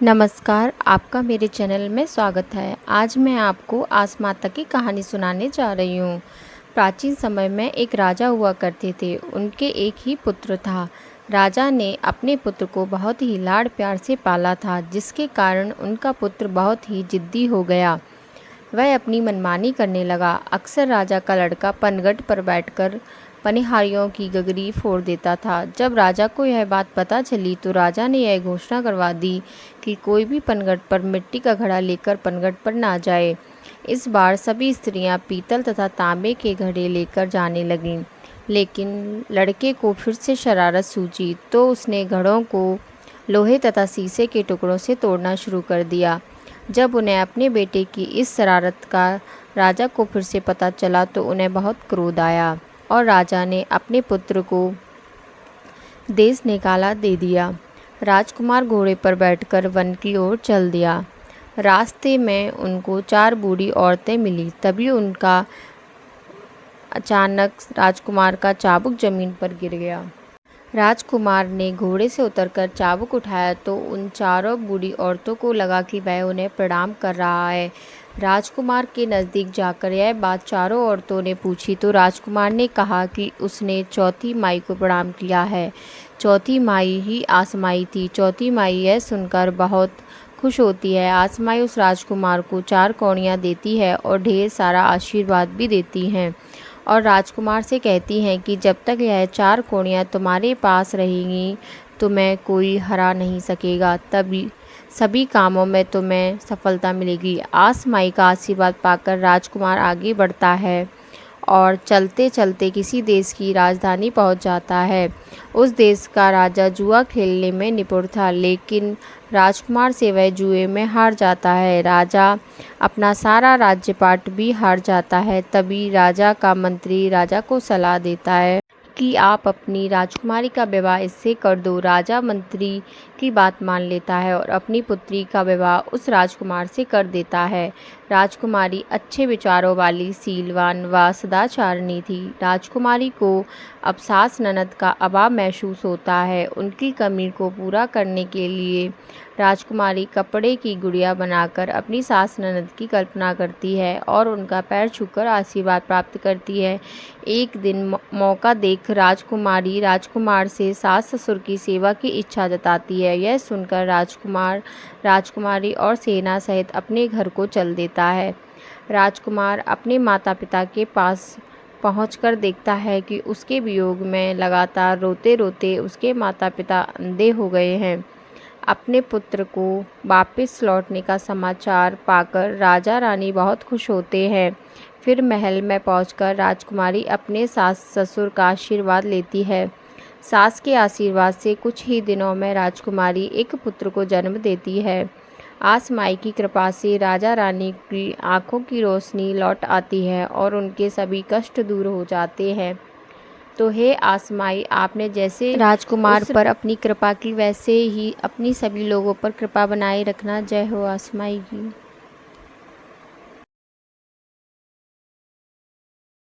नमस्कार, आपका मेरे चैनल में स्वागत है। आज मैं आपको आसमाता की कहानी सुनाने जा रही हूँ। प्राचीन समय में एक राजा हुआ करते थे। उनके एक ही पुत्र था। राजा ने अपने पुत्र को बहुत ही लाड़ प्यार से पाला था, जिसके कारण उनका पुत्र बहुत ही जिद्दी हो गया। वह अपनी मनमानी करने लगा। अक्सर राजा का लड़का पनघट पर बैठकर पनिहारियों की गगरी फोड़ देता था। जब राजा को यह बात पता चली तो राजा ने यह घोषणा करवा दी कि कोई भी पनघट पर मिट्टी का घड़ा लेकर पनघट पर ना जाए। इस बार सभी स्त्रियां पीतल तथा तांबे के घड़े लेकर जाने लगीं। लेकिन लड़के को फिर से शरारत सूझी तो उसने घड़ों को लोहे तथा शीशे के टुकड़ों से तोड़ना शुरू कर दिया। जब उन्हें अपने बेटे की इस शरारत का राजा को फिर से पता चला तो उन्हें बहुत क्रोध आया और राजा ने अपने पुत्र को देश निकाला दे दिया। राजकुमार घोड़े पर बैठकर वन की ओर चल दिया। रास्ते में उनको 4 बूढ़ी औरतें मिली। तभी उनका अचानक राजकुमार का चाबुक जमीन पर गिर गया। राजकुमार ने घोड़े से उतरकर चाबुक उठाया तो उन चारों बूढ़ी औरतों को लगा कि वह उन्हें प्रणाम कर रहा है। राजकुमार के नज़दीक जाकर यह बात चारों औरतों ने पूछी तो राजकुमार ने कहा कि उसने चौथी माई को प्रणाम किया है। चौथी माई ही आसमाई थी। चौथी माई यह सुनकर बहुत खुश होती है। आसमाई उस राजकुमार को 4 कौड़ियाँ देती है और ढेर सारा आशीर्वाद भी देती हैं और राजकुमार से कहती हैं कि जब तक यह 4 कौड़ियाँ तुम्हारे पास रहेंगी तुम्हें कोई हरा नहीं सकेगा। तभी सभी कामों में तुम्हें सफलता मिलेगी। आसमाई का आशीर्वाद पाकर राजकुमार आगे बढ़ता है और चलते चलते किसी देश की राजधानी पहुंच जाता है। उस देश का राजा जुआ खेलने में निपुण था, लेकिन राजकुमार से वह जुए में हार जाता है। राजा अपना सारा राज्यपाट भी हार जाता है। तभी राजा का मंत्री राजा को सलाह देता है कि आप अपनी राजकुमारी का विवाह इससे कर दो। राजा मंत्री की बात मान लेता है और अपनी पुत्री का विवाह उस राजकुमार से कर देता है। राजकुमारी अच्छे विचारों वाली, शीलवान व सदाचारिणी थी। राजकुमारी को अब सास ननद का अभाव महसूस होता है। उनकी कमी को पूरा करने के लिए राजकुमारी कपड़े की गुड़िया बनाकर अपनी सास ननद की कल्पना करती है और उनका पैर छूकर आशीर्वाद प्राप्त करती है। एक दिन मौका देख राजकुमारी राजकुमार से सास ससुर की सेवा की इच्छा जताती है। यह सुनकर राजकुमार राजकुमारी और सेना सहित अपने घर को चल देता है। राजकुमार अपने माता पिता के पास पहुंचकर देखता है कि उसके वियोग में लगातार रोते रोते उसके माता पिता अंधे हो गए हैं। अपने पुत्र को वापस लौटने का समाचार पाकर राजा रानी बहुत खुश होते हैं। फिर महल में पहुंचकर राजकुमारी अपने सास ससुर का आशीर्वाद लेती है। सास के आशीर्वाद से कुछ ही दिनों में राजकुमारी एक पुत्र को जन्म देती है। आसमाई की कृपा से राजा रानी की आंखों की रोशनी लौट आती है और उनके सभी कष्ट दूर हो जाते हैं। तो हे आसमाई, आपने जैसे राजकुमार पर अपनी कृपा की वैसे ही अपनी सभी लोगों पर कृपा बनाए रखना। जय हो आसमाई की।